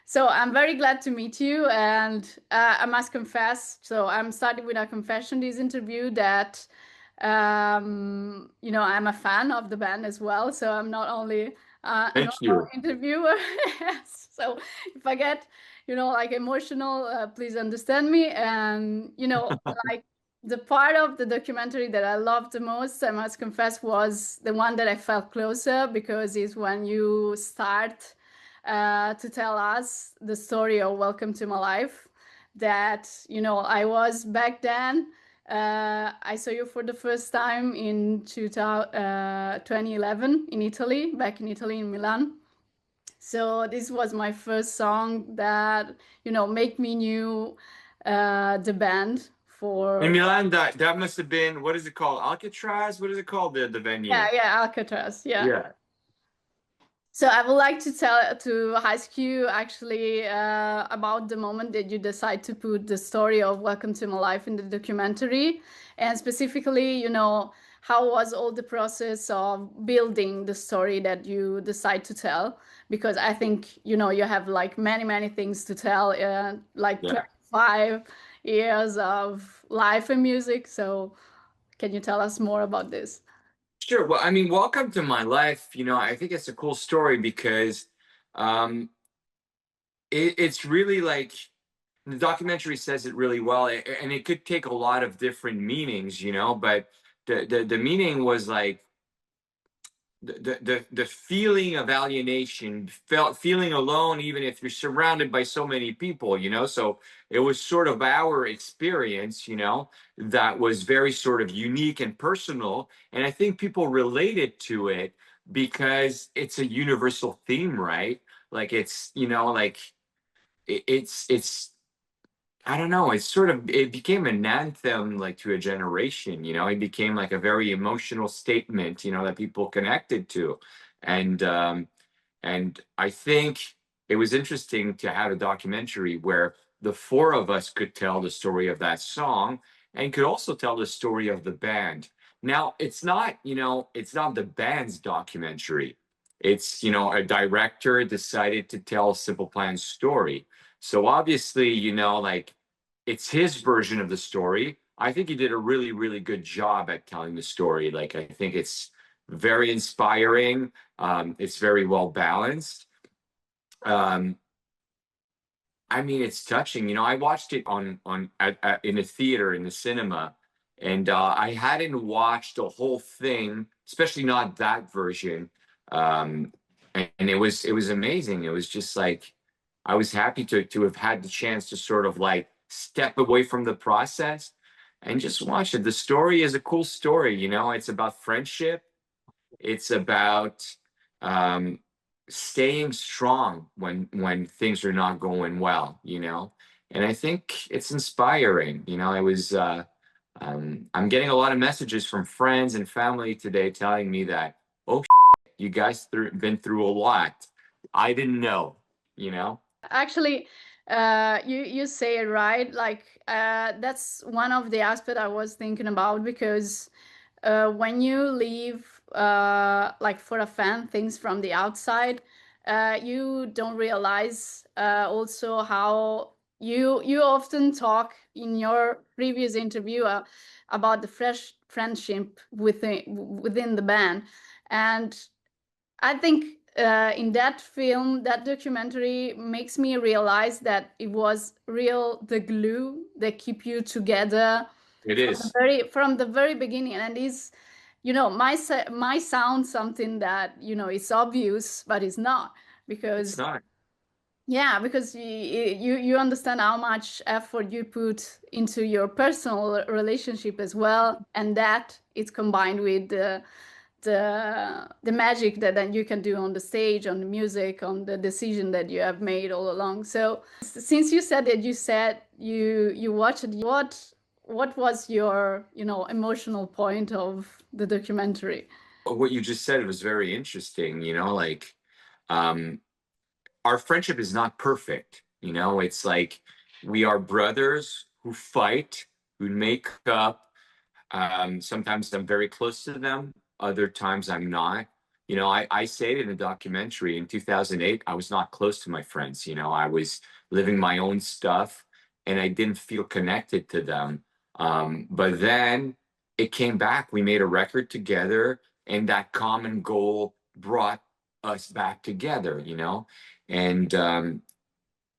So I'm very glad to meet you, and I must confess. So I'm starting with a confession this interview that I'm a fan of the band as well. So I'm not only a Thank normal you. interviewer. So if I get like emotional, please understand me. And like the part of the documentary that I loved the most, I must confess, was the one that I felt closer because it's when you start to tell us the story of Welcome to My Life. That, I was back then. I saw you for the first time in 2011 in Italy, back in Italy, in Milan. So this was my first song that, make me knew the band In for, Milan, that must have been, what is it called? Alcatraz? What is it called? The yeah, venue. yeah, Alcatraz, yeah. Yeah. So I would like to ask you actually about the moment that you decide to put the story of Welcome to My Life in the documentary, and specifically, how was all the process of building the story that you decide to tell? Because I think, you have like many things to tell, like Yeah. 25 years of life and music. So can you tell us more about this? Sure. Well, I mean, welcome to my life. I think it's a cool story because um, it's really like the documentary says it really well, and it could take a lot of different meanings, but the meaning was like the feeling of alienation, feeling alone, even if you're surrounded by so many people, so it was sort of our experience, that was very sort of unique and personal, and I think people related to it because it's a universal theme, right? Like it's, like it's I don't know. It became an anthem like to a generation, It became like a very emotional statement, that people connected to. And and I think it was interesting to have a documentary where the four of us could tell the story of that song and could also tell the story of the band. Now, it's not the band's documentary. It's, a director decided to tell Simple Plan's story. So obviously, like it's his version of the story. I think he did a really, really good job at telling the story. Like, I think it's very inspiring. It's very well balanced. Um, I mean, it's touching. I watched it in a theater in the cinema, and I hadn't watched the whole thing, especially not that version. And it was amazing. It was just like I was happy to have had the chance to sort of like step away from the process and just watch it. The story is a cool story. It's about friendship. It's about um, staying strong when things are not going well, And I think it's inspiring. I'm getting a lot of messages from friends and family today telling me that, oh, you guys been through a lot. I didn't know, you know? Actually, you say it right. Like that's one of the aspects I was thinking about because when you leave, like for a fan, things from the outside, you don't realize also how you often talk in your previous interview about the fresh friendship within the band, and I think in that film, that documentary makes me realize that it was real the glue that keep you together It from the is. very beginning. And is, my sound something that it's obvious, but it's not It's because not. yeah, because you understand how much effort you put into your personal relationship as well, and that it's combined with the magic that then you can do on the stage, on the music, on the decision that you have made all along. So since you said that you watched it, what was your emotional point of the documentary? What you just said was very interesting, like um, our friendship is not perfect. It's like we are brothers who fight, who make up. Sometimes I'm very close to them, other times I'm not. You know, I say it in the documentary in 2008, I was not close to my friends. You know, I was living my own stuff and I didn't feel connected to them. But then it came back. We made a record together, and that common goal brought us back together, you know? And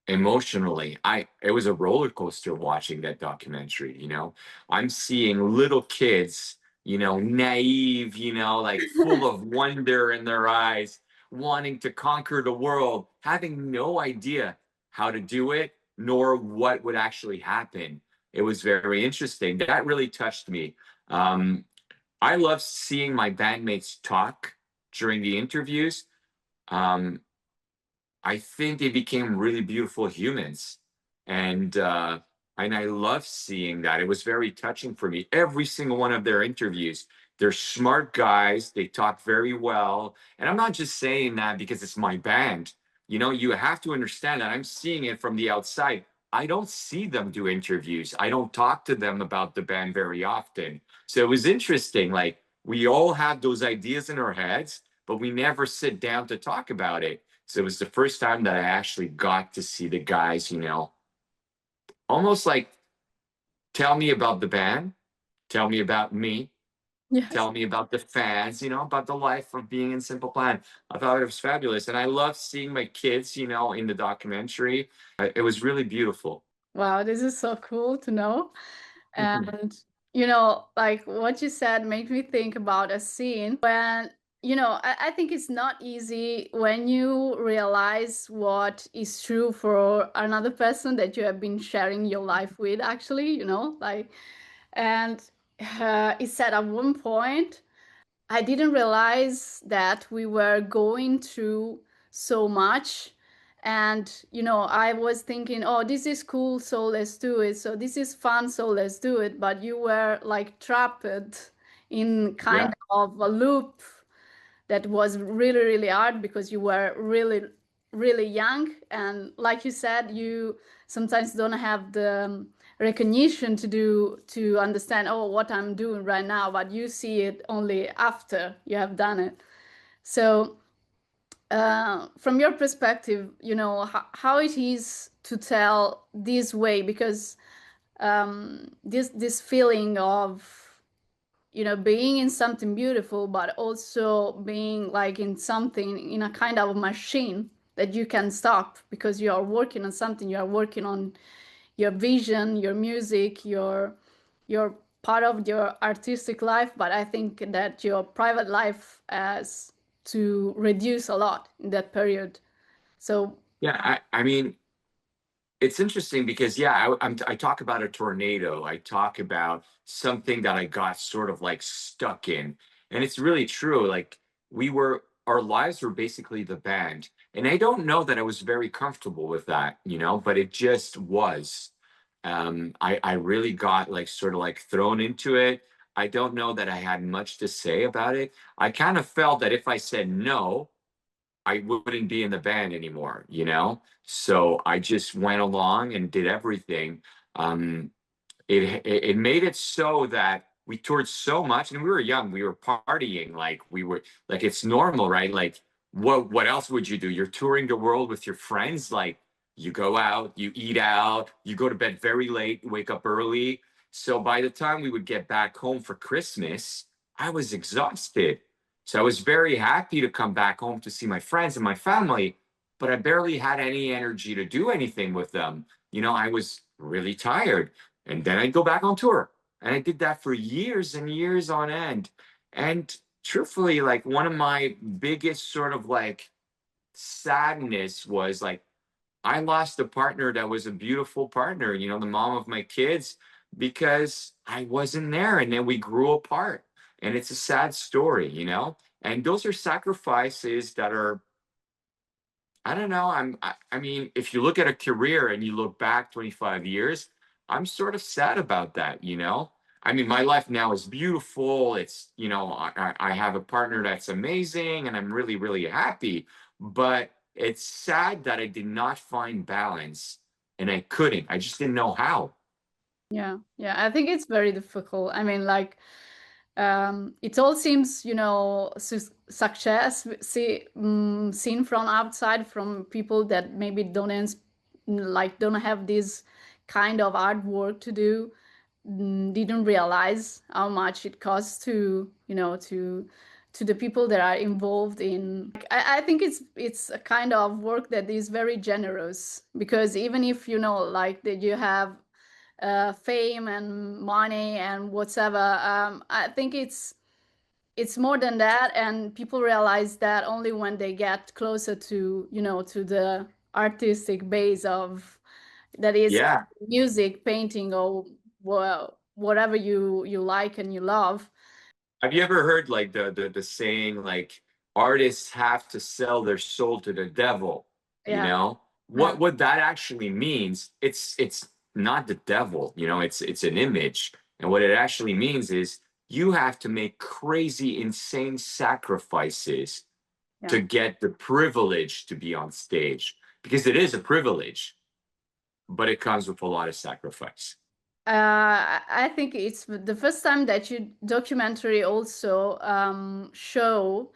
emotionally, it was a roller coaster watching that documentary, you know. I'm seeing little kids, you know, naive, you know, like full of wonder in their eyes, wanting to conquer the world, having no idea how to do it nor what would actually happen. It was very interesting. That really touched me. um, I love seeing my bandmates talk during the interviews. um, I think they became really beautiful humans. And I love seeing that. It was very touching for me. Every single one of their interviews, they're smart guys. They talk very well. And I'm not just saying that because it's my band. You know, you have to understand that I'm seeing it from the outside. I don't see them do interviews. I don't talk to them about the band very often. So it was interesting. Like, we all have those ideas in our heads, but we never sit down to talk about it. So it was the first time that I actually got to see the guys, you know, almost like tell me about the band, tell me about me, Yes. tell me about the fans, you know, about the life of being in Simple Plan. I thought it was fabulous. And I love seeing my kids, you know, in the documentary. It was really beautiful. Wow, this is so cool to know. And, you know, like what you said made me think about a scene when, you know, I think it's not easy when you realize what is true for another person that you have been sharing your life with, actually, you know, like, and it said at one point, I didn't realize that we were going through so much. And, you know, I was thinking, oh, this is cool, so let's do it. So this is fun, so let's do it. But you were like trapped in kind Yeah. of a loop that was really, really hard because you were really, really young. And like you said, you sometimes don't have the recognition to understand, oh, what I'm doing right now, but you see it only after you have done it. So from your perspective, you know, how it is to tell this way, because this feeling of, you know, being in something beautiful, but also being like in something, in a kind of machine that you can stop because you are working on something, you are working on your vision, your music, your part of your artistic life. But I think that your private life has to reduce a lot in that period. So Yeah. I mean, it's interesting because yeah, I talk about a tornado. I talk about something that I got sort of like stuck in, and it's really true. Like our lives were basically the band, and I don't know that I was very comfortable with that, you know, but it just was. I really got like sort of like thrown into it. I don't know that I had much to say about it. I kind of felt that if I said no, I wouldn't be in the band anymore, you know? So I just went along and did everything. Um, it made it so that we toured so much and we were young, we were partying, like we were like it's normal, right? Like what else would you do? You're touring the world with your friends, like you go out, you eat out, you go to bed very late, wake up early. So by the time we would get back home for Christmas, I was exhausted. So I was very happy to come back home to see my friends and my family, but I barely had any energy to do anything with them. You know, I was really tired. And then I'd go back on tour. And I did that for years and years on end. And truthfully, like one of my biggest sort of like sadness was like I lost a partner that was a beautiful partner, you know, the mom of my kids, because I wasn't there. And then we grew apart. And it's a sad story, you know? And those are sacrifices that are I don't know. I mean, if you look at a career and you look back 25 years, I'm sort of sad about that, you know? I mean, my life now is beautiful. It's, you know, I have a partner that's amazing and I'm really, really happy. But it's sad that I did not find balance and I couldn't. I just didn't know how. yeah, yeah, I think it's very difficult. I mean, like, It all seems, success seen from outside, from people that maybe don't have this kind of artwork to do, didn't realize how much it costs to, to the people that are involved in. I think it's a kind of work that is very generous, because even if like that you have fame and money and whatever, I think it's more than that, and people realize that only when they get closer to, to the artistic base of that is Yeah. music, painting, or whatever you like and you love. Have you ever heard like the saying like artists have to sell their soul to the devil? You Yeah, know yeah, what that actually means? It's not the devil. It's an image, and what it actually means is you have to make crazy, insane sacrifices yeah. to get the privilege to be on stage, because it is a privilege, but it comes with a lot of sacrifice. I think it's the first time that you documentary also show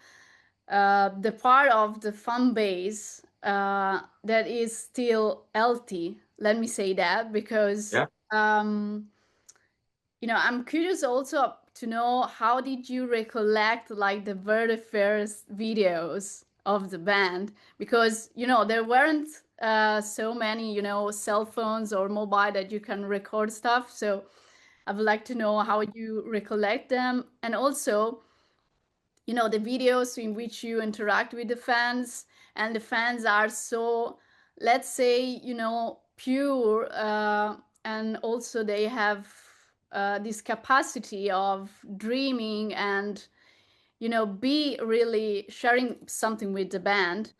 the part of the fan base that is still healthy. Let me say that, because Yeah. um, I'm curious also to know how did you recollect like the very first videos of the band, because there weren't so many cell phones or mobile that you can record stuff. So I would like to know how you recollect them, and also the videos in which you interact with the fans, and the fans are so, let's say, pure, and also they have this capacity of dreaming and be really sharing something with the band,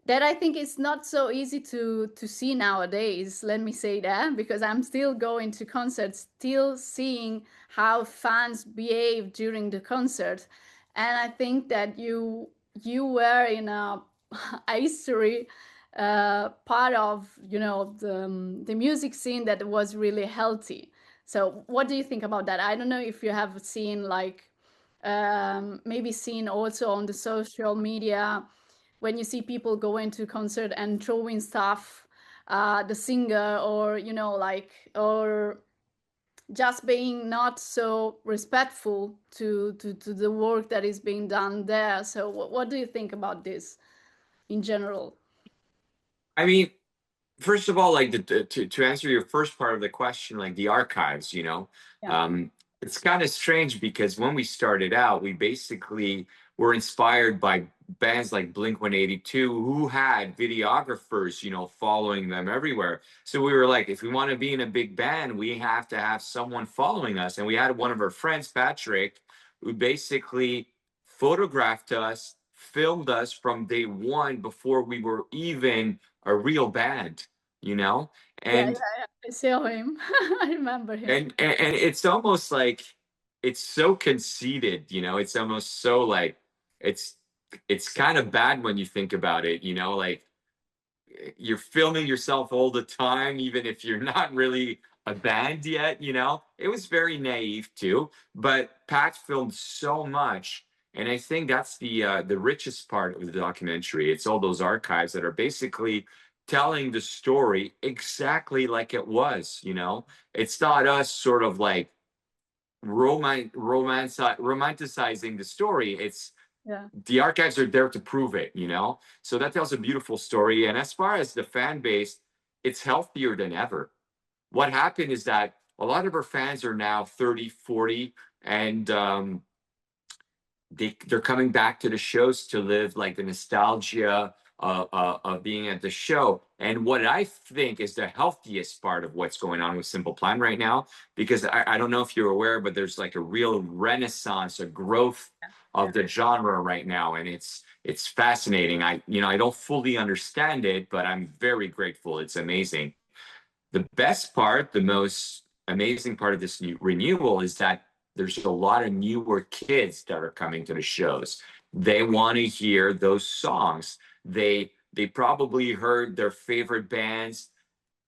that I think is not so easy to see nowadays. Let me say that, because I'm still going to concerts, still seeing how fans behave during the concert, and I think that you were in a history part of the music scene that was really healthy. So what do you think about that? I don't know if you have seen like maybe seen also on the social media when you see people going to concert and throwing stuff the singer, or like, or just being not so respectful to the work that is being done there. So what do you think about this in general? I mean, first of all, like to answer your first part of the question, like the archives, Yeah, um, it's kind of strange because when we started out, we basically were inspired by bands like Blink 182, who had videographers, following them everywhere. So we were like, if we want to be in a big band, we have to have someone following us. And we had one of our friends, Patrick, who basically photographed us, filmed us from day one before we were even a real band, you know? yeah, And yeah, yeah. I saw him. I remember him. and it's almost like it's so conceited, it's almost so like it's it's kind of bad when you think about it, like you're filming yourself all the time, even if you're not really a band yet. It was very naive too, but Pat filmed so much, and I think that's the richest part of the documentary. It's all those archives that are basically telling the story exactly like it was. It's not us sort of like romanticizing the story. It's Yeah, the archives are there to prove it, So that tells a beautiful story. And as far as the fan base, it's healthier than ever. What happened is that a lot of our fans are now 30, 40, and they're coming back to the shows to live like the nostalgia of being at the show. And what I think is the healthiest part of what's going on with Simple Plan right now, because I don't know if you're aware, but there's like a real renaissance, a growth yeah, of the genre right now, and it's fascinating. I don't fully understand it, but I'm very grateful. It's amazing. The best part, the most amazing part of this new renewal is that there's a lot of newer kids that are coming to the shows. They want to hear those songs. They probably heard their favorite bands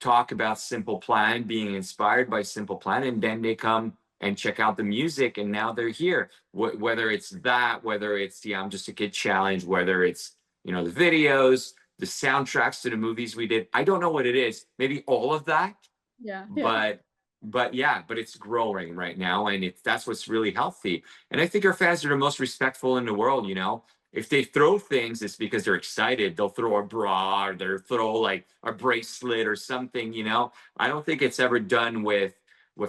talk about Simple Plan, being inspired by Simple Plan, and then they come and check out the music, and now they're here. Whether it's that, whether it's the I'm Just a Kid challenge, whether it's, you know, the videos, the soundtracks to the movies we did. I don't know what it is. Maybe all of that, Yeah, yeah. but yeah, but it's growing right now, and that's what's really healthy. And I think our fans are the most respectful in the world. You know, if they throw things, it's because they're excited. They'll throw a bra, or they'll throw like a bracelet or something. You know, I don't think it's ever done with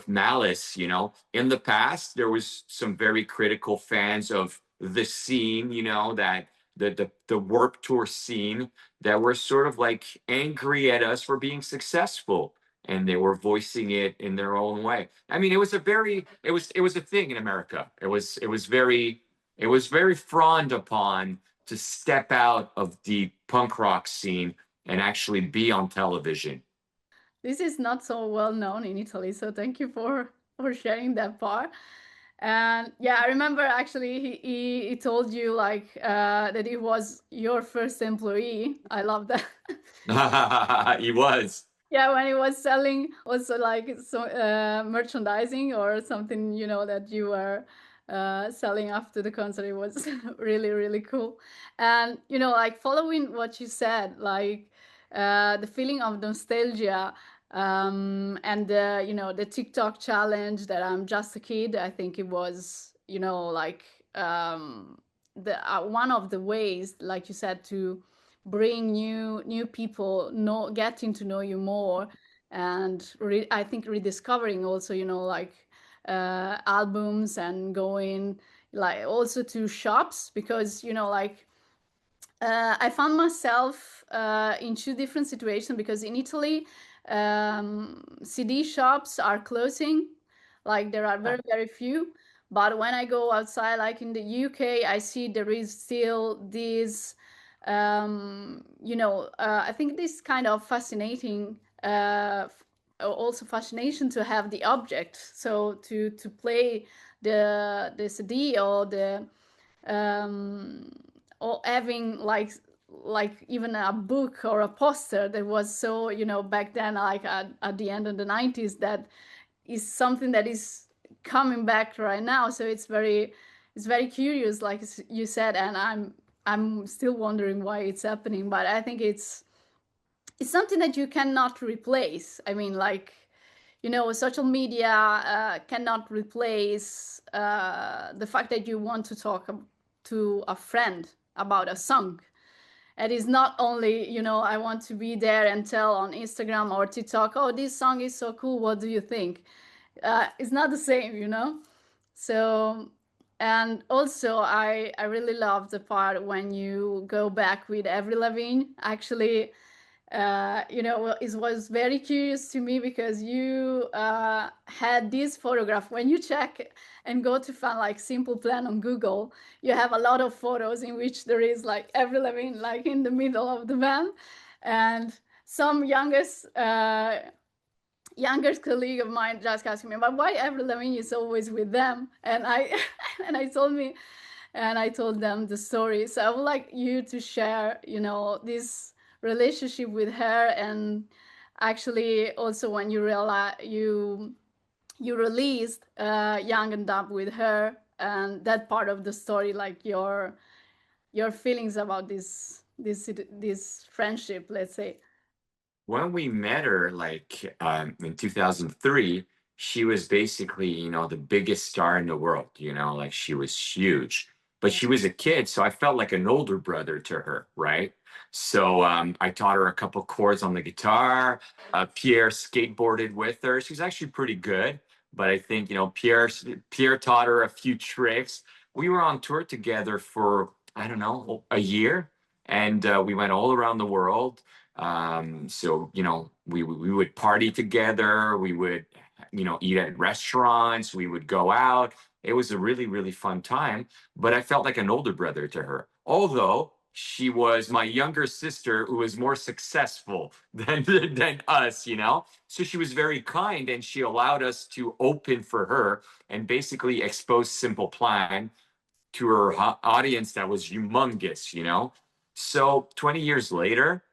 malice. You know, in the past there was some very critical fans of the scene. You know, that the Warp Tour scene, that were sort of like angry at us for being successful, and they were voicing it in their own way. I mean, it was a thing in America. It was very frauded upon to step out of the punk rock scene and actually be on television. This is not so well known in Italy, so thank you for sharing that part. And yeah, I remember actually he told you like that he was your first employee. I love that. He was. Yeah, when he was selling also like so merchandising or something, you know, that you were selling after the concert, it was really really cool. And you know, like following what you said, like the feeling of nostalgia, and the, you know, the TikTok challenge that I'm just a kid, I think it was, you know, like the one of the ways, like you said, to bring new people, know, getting to know you more, and I think rediscovering also, you know, like albums, and going like also to shops, because you know, like I found myself in two different situations, because in Italy, CD shops are closing. Like there are very, very few. But when I go outside, like in the UK, I see there is still this, you know, I think this kind of fascinating, also fascination to have the object. So to play the CD, um, or having like even a book or a poster that was so, you know, back then, like at the end of the 90s, that is something that is coming back right now. So it's very curious, like you said, and I'm still wondering why it's happening, but I think it's something that you cannot replace. I mean, like, you know, social media cannot replace the fact that you want to talk to a friend about a song. It is not only, you know, I want to be there and tell on Instagram or TikTok, oh, this song is so cool, what do you think? It's not the same, you know. So, and also I really love the part when you go back with Avril Lavigne. Actually, you know, it was very curious to me, because you had this photograph. When you check and go to find like Simple Plan on Google, you have a lot of photos in which there is like Avril Lavigne like in the middle of the band, and some youngest colleague of mine just asked me, but why Avril Lavigne is always with them? And I and I told them the story. So I would like you to share, you know, this relationship with her, and actually also when you realize you released Young and Dumb with her, and that part of the story, like your feelings about this friendship, let's say. When we met her, like in 2003, she was basically, you know, the biggest star in the world. You know, like she was huge, but Yeah. she was a kid, so I felt like an older brother to her, right? So I taught her a couple chords on the guitar. Pierre skateboarded with her. She's actually pretty good, but I think, you know, Pierre taught her a few tricks. We were on tour together for, I don't know, a year, and we went all around the world. So, you know, we would party together. We would, you know, eat at restaurants. We would go out. It was a really, really fun time. But I felt like an older brother to her, although she was my younger sister who was more successful than us, you know. So she was very kind, and she allowed us to open for her and basically expose Simple Plan to her audience that was humongous, you know. So 20 years later,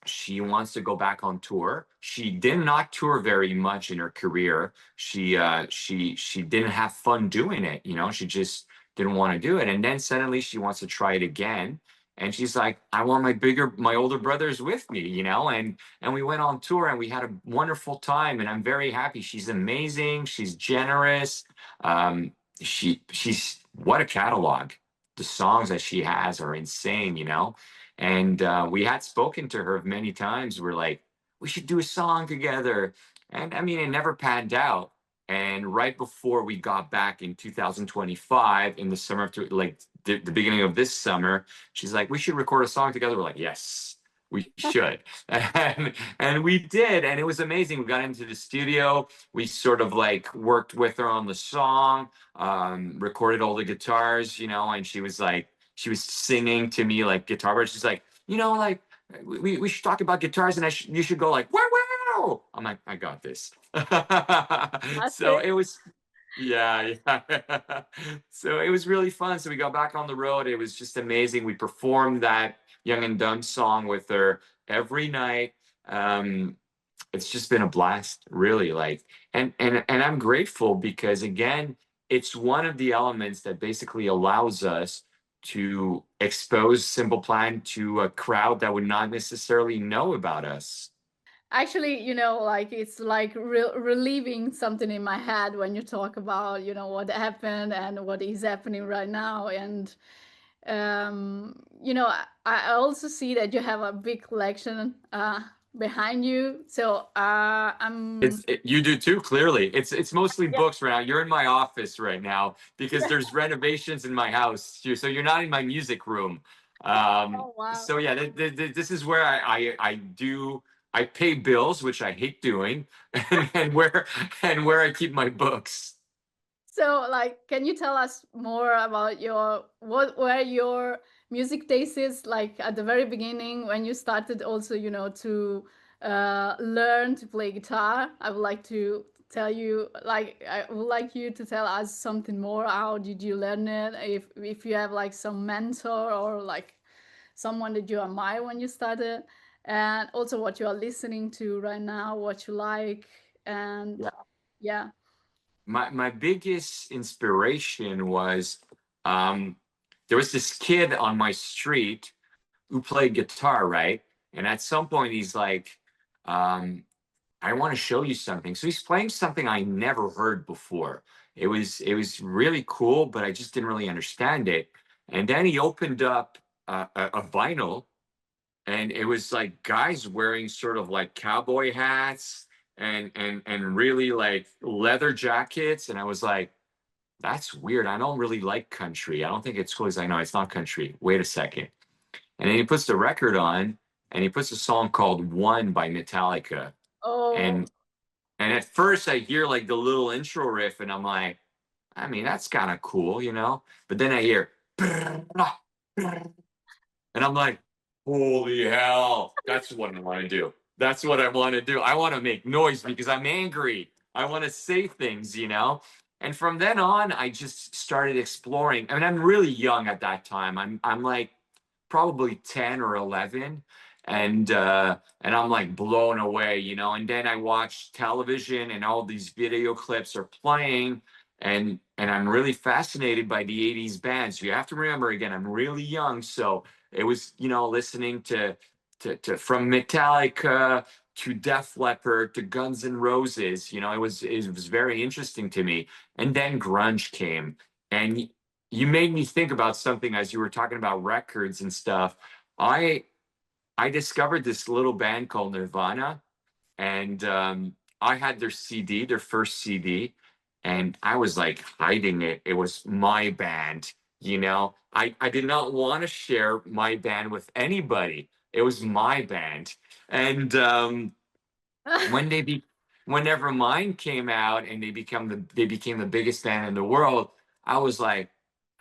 she wants to go back on tour. She did not tour very much in her career. She didn't have fun doing it, you know. She just didn't want to do it. And then suddenly she wants to try it again. And she's like, I want my older brothers with me, you know, and we went on tour and we had a wonderful time. And I'm very happy. She's amazing. She's generous. Um, she's what a catalog. The songs that she has are insane, you know. And we had spoken to her many times. We're like, we should do a song together. And I mean, it never panned out. And right before we got back in 2025, in the summer of like the beginning of this summer, she's like, we should record a song together. We're like, yes, we should. And we did. And it was amazing. We got into the studio. We sort of like worked with her on the song, recorded all the guitars, you know, and she was singing to me like guitar bars. She's like, you know, like we should talk about guitars, and you should go like wow wow. I'm like, I got this. So Fantastic. it was, yeah, yeah. So it was really fun. So we got back on the road. It was just amazing. We performed that Young and Dumb song with her every night. Um, it's just been a blast, really. Like, and I'm grateful because again, it's one of the elements that basically allows us to expose Simple Plan to a crowd that would not necessarily know about us. Actually, like it's like relieving something in my head when you talk about, what happened and what is happening right now. And I also see that you have a big collection behind you. So You do too, clearly. It's mostly yeah. books right now. You're in my office right now because there's renovations in my house. So you're not in my music room. Oh wow. So yeah, this is where I pay bills, which I hate doing, and where I keep my books. So, like, can you tell us more about what were your music tastes like at the very beginning when you started also, to learn to play guitar? I would like to tell you, like, I would like you to tell us something more. How did you learn it? If you have like some mentor or like someone that you admire when you started, and also what you are listening to right now, what you like, and Yeah. yeah. My biggest inspiration was um, there was this kid on my street who played guitar, right? And at some point he's like, um, I want to show you something. So he's playing something I never heard before. It was really cool, but I just didn't really understand it. And then he opened up a vinyl, and it was like guys wearing sort of like cowboy hats and really like leather jackets. And I was like, that's weird. I don't really like country. I don't think it's cool. He's like, no, it's not country. Wait a second. And then he puts the record on, and he puts a song called One by Metallica. Oh. And and at first I hear like the little intro riff, and I'm like, I mean, that's kind of cool, you know? But then I hear, and I'm like, holy hell, that's what I want to do. That's what I want to do. I want to make noise because I'm angry. I want to say things, you know? And from then on, I just started exploring. I mean, I'm really young at that time. I'm like probably 10 or 11. And I'm like blown away, you know. And then I watch television and all these video clips are playing, and I'm really fascinated by the 80s bands. You have to remember again, I'm really young, so it was, you know, listening to from Metallica to Def Leppard to Guns N' Roses. You know, it was very interesting to me. And then grunge came, and you made me think about something as you were talking about records and stuff. I I discovered this little band called Nirvana, and I had their CD, their first CD, and I was like hiding it. It was my band, you know. I did not want to share my band with anybody. It was my band, and when they be whenever mine came out and they became the biggest band in the world, I was like,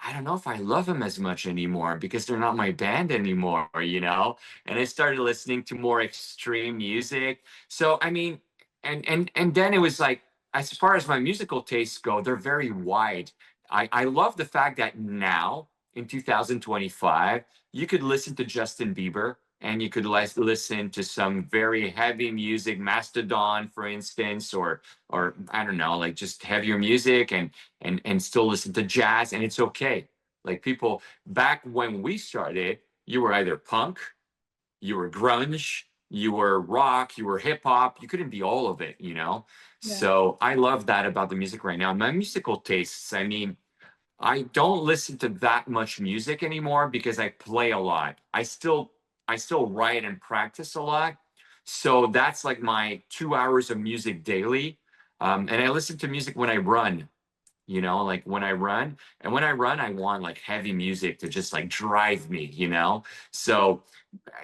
I don't know if I love them as much anymore because they're not my band anymore, you know? And I started listening to more extreme music. So I mean, and then it was like, as far as my musical tastes go, they're very wide. I love the fact that now in 2025, you could listen to Justin Bieber, and you could listen to some very heavy music, Mastodon, for instance, or I don't know, like just heavier music, and still listen to jazz, and it's okay. Like people back when we started, you were either punk, you were grunge, you were rock, you were hip hop. You couldn't be all of it, you know? Yeah. So I love that about the music right now. My musical tastes, I mean, I don't listen to that much music anymore because I play a lot. I still write and practice a lot. So that's like my 2 hours of music daily. And I listen to music when I run, like when I run. And when I run, I want like heavy music to just like drive me, you know? So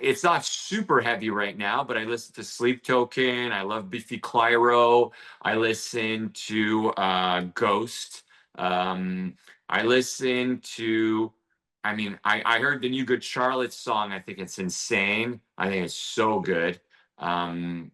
it's not super heavy right now, but I listen to Sleep Token. I love Biffy Clyro. I listen to Ghost. Um, I listen to, I mean, I heard the new Good Charlotte song. I think it's insane. I think it's so good. Um,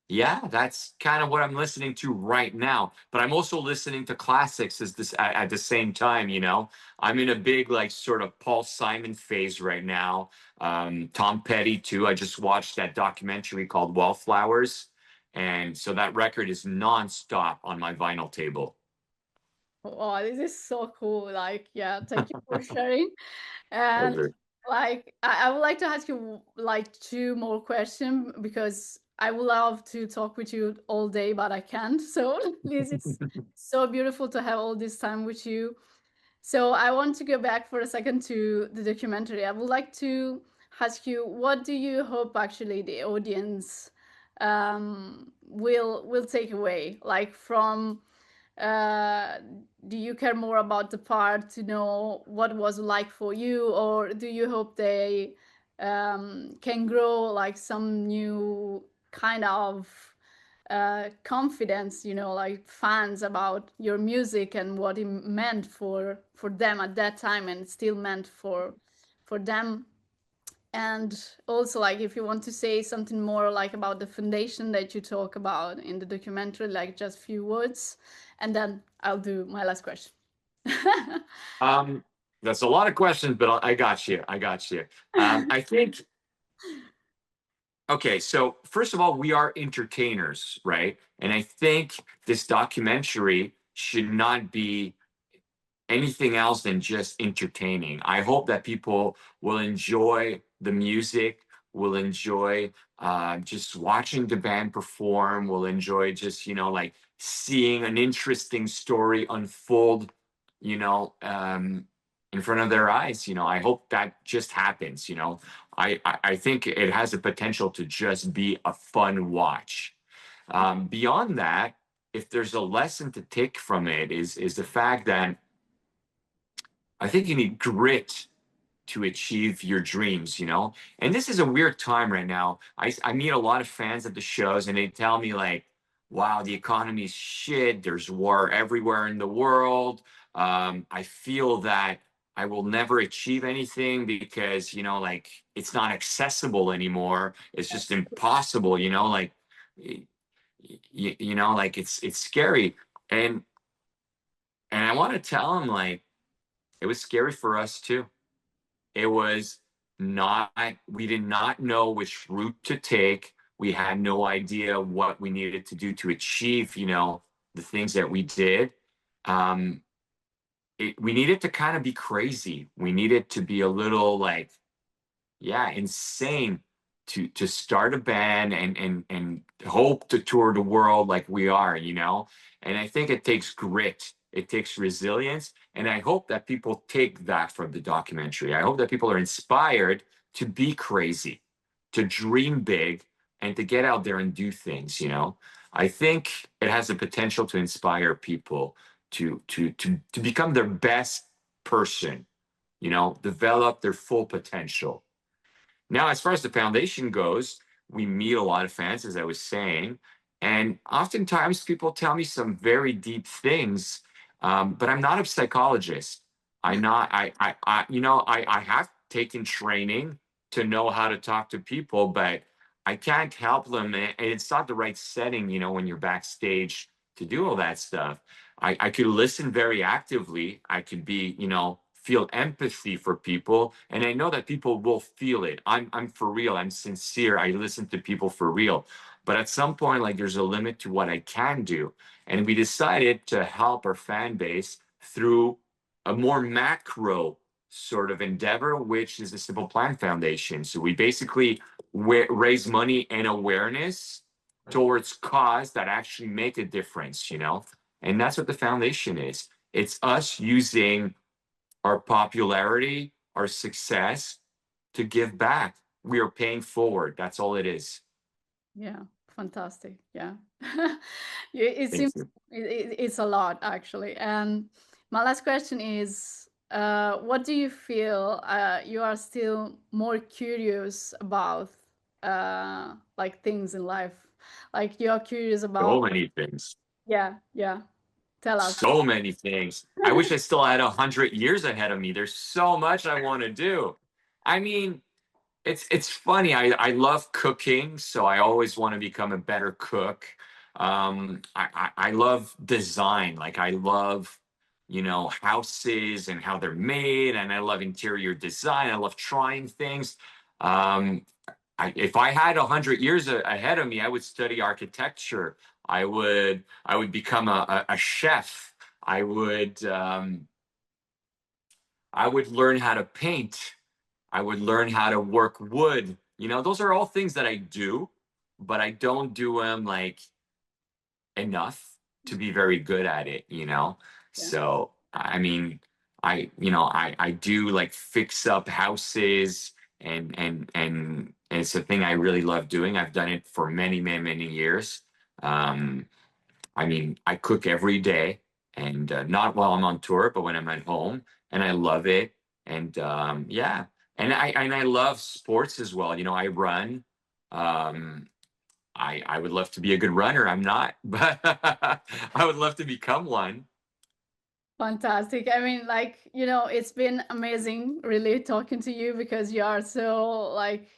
yeah, that's kind of what I'm listening to right now. But I'm also listening to classics at the same time, you know. I'm in a big like sort of Paul Simon phase right now. Tom Petty too. I just watched that documentary called Wallflowers. And so that record is nonstop on my vinyl table. Oh, this is so cool. Like, yeah, thank you for sharing. And Pleasure. like, I would like to ask you like two more questions because I would love to talk with you all day, but I can't. So this is so beautiful to have all this time with you. So I want to go back for a second to the documentary. I would like to ask you, what do you hope actually the audience will take away, like from uh, do you care more about the part to know what it was like for you, or do you hope they can grow like some new kind of confidence, like fans about your music and what it meant for them at that time and still meant for them. And also, like, if you want to say something more like about the foundation that you talk about in the documentary, like just few words, and then I'll do my last question. Um, that's a lot of questions, but I got you. I got you. I think Okay, so first of all, we are entertainers, right? And I think this documentary should not be anything else than just entertaining. I hope that people will enjoy the music, will enjoy just watching the band perform, will enjoy just, like seeing an interesting story unfold, you know, um, in front of their eyes. I hope that just happens. I think it has the potential to just be a fun watch. Beyond that, if there's a lesson to take from it, is the fact that I think you need grit to achieve your dreams, you know? And this is a weird time right now. I meet a lot of fans at the shows and they tell me, like, wow, the economy's shit. There's war everywhere in the world. I feel that I will never achieve anything because, like it's not accessible anymore. It's just impossible, like, like it's scary. And, and I want to tell them, like, it was scary for us too. It was not, we did not know which route to take. We had no idea what we needed to do to achieve, the things that we did. Um, we needed to kind of be crazy. We needed to be a little like, yeah, insane to start a band and hope to tour the world like we are, And I think it takes grit, it takes resilience, and I hope that people take that from the documentary. I hope that people are inspired to be crazy, to dream big, and to get out there and do things. I think it has the potential to inspire people to become their best person, develop their full potential. Now, as far as the foundation goes, we meet a lot of fans, as I was saying, and oftentimes people tell me some very deep things. But I'm not a psychologist. I'm not. I have taken training to know how to talk to people, but I can't help them, and it's not the right setting. When you're backstage to do all that stuff. I could listen very actively. I could be, feel empathy for people, and I know that people will feel it. I'm for real. I'm sincere. I listen to people for real. But at some point, like there's a limit to what I can do. And we decided to help our fan base through a more macro sort of endeavor, which is the Simple Plan Foundation. So we basically raise money and awareness towards cause that actually make a difference, you know? And that's what the foundation is. It's us using our popularity, our success to give back. We are paying forward. That's all it is. Yeah, fantastic. Yeah. It Thank seems you. it's a lot actually. And my last question is, what do you feel you are still more curious about, like things in life? Like you're curious about, So many things. yeah, yeah. Tell us. So many things. I wish I still had 100 years ahead of me. There's so much I want to do. I mean, it's funny. I love cooking, so I always want to become a better cook. I love design. Like I love, you know, houses and how they're made, and I love interior design. I love trying things. Um, if I had 100 years ahead of me, I would study architecture. I would become a chef. I would learn how to paint. I would learn how to work wood. You know, those are all things that I do, but I don't do them like enough to be very good at it, you know? Yeah. So, I mean, I do like fix up houses and it's a thing I really love doing. I've done it for many, many, many years. Um, I mean, I cook every day and not while I'm on tour, but when I'm at home, and I love it. And yeah, and I love sports as well. You know, I run. Um, I would love to be a good runner. I'm not, but I would love to become one. Fantastic. I mean, like, it's been amazing really talking to you because you are so like,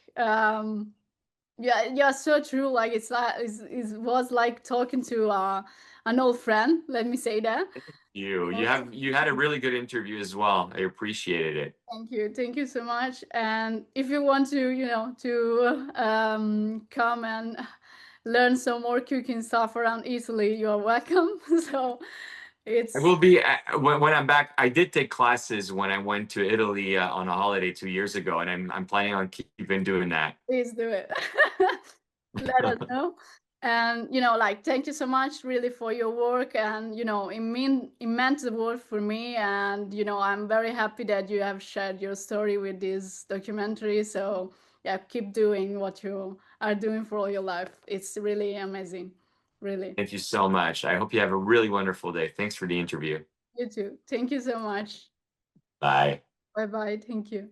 yeah, you're so true. Like it was like talking to an old friend, let me say that. You had a really good interview as well. I appreciated it. Thank you so much. And if you want to, come and learn some more cooking stuff around Italy, you're welcome. So I it's will be when I'm back. I did take classes when I went to Italy on a holiday 2 years ago, and I'm planning on keeping doing that. Please do it. Let us know. And like, thank you so much really for your work. And it meant the world for me. And I'm very happy that you have shared your story with this documentary. So yeah, keep doing what you are doing for all your life. It's really amazing. Really. Thank you so much. I hope you have a really wonderful day. Thanks for the interview. You too. Thank you so much. Bye. Bye bye. Thank you.